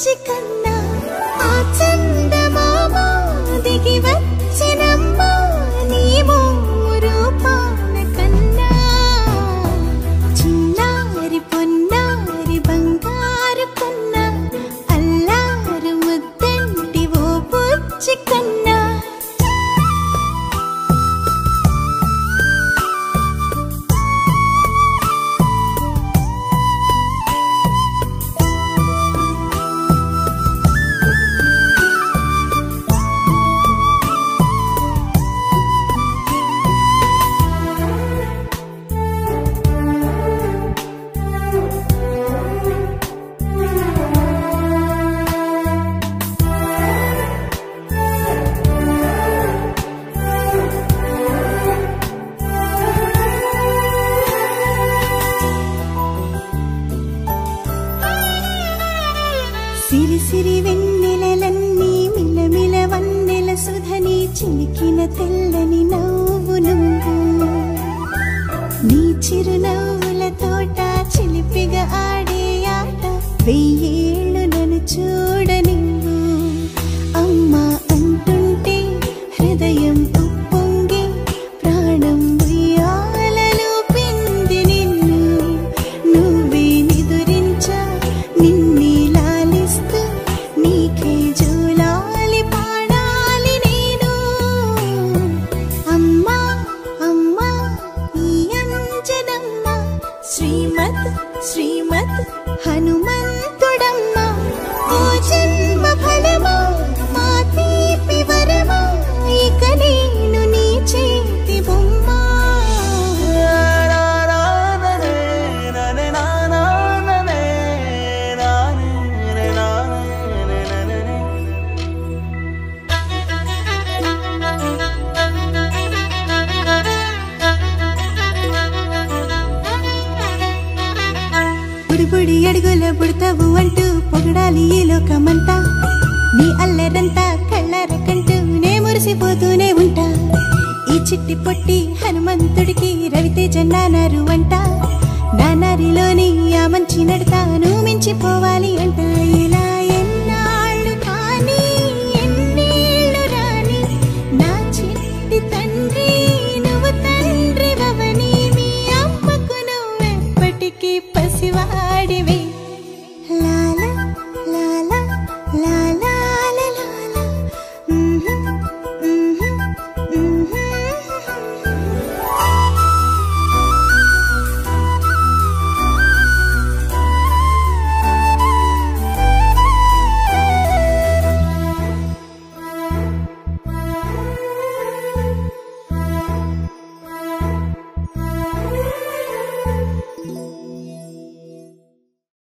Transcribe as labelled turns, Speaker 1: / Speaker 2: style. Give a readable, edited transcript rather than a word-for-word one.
Speaker 1: బుజ్జి కన్నా ఆ చందమామ దిగి వచ్చినమ్మ నీ రూపాల కన్నా చిన్నారి పొన్నారి బంగారు కొన్న అల్లారు ముద్దంటి ఓ బుజ్జి కన్నా సిరి సిరి వెన్నెలలన్నీ మిలమిల వన్నెల సుధని చిలికిన తెల్లని నవ్వు నువ్వు నీ చిరునవ్వుల తోట చిలిపిగా ఆడే ఆట వెయ్యేళ్ళు నన్ను చూడ నువ్వు అమ్మా అంటుంటే హృదయం ఉప్పొంగి ప్రాణం ఉయ్యాలలో పిండి నిన్ను నువ్వే నిదురించా నిన్నే నీకే జూలాలి పాడాలి నేను అమ్మా అమ్మా ఈ అంజనమ్మ శ్రీమత్ శ్రీమత్ హనుమంతుడమ్మ ఓ జన్మ ఫలమా మా తీపి వరమా ఇక నేను నీ చేతి బొమ్మ బుడి అడుగుల బుడతావు అంటూ పొగడాలి ఈ లోకమంతా నీ అల్లరంతా కళ్ళారకంటూ నే మురిసిపోతూనే ఉంటా ఈ చిట్టి పొట్టి హనుమంతుడికి రవితేజ నానారు అంట నానారిలోని ఆ మంచి నడతాను మించిపోవాలి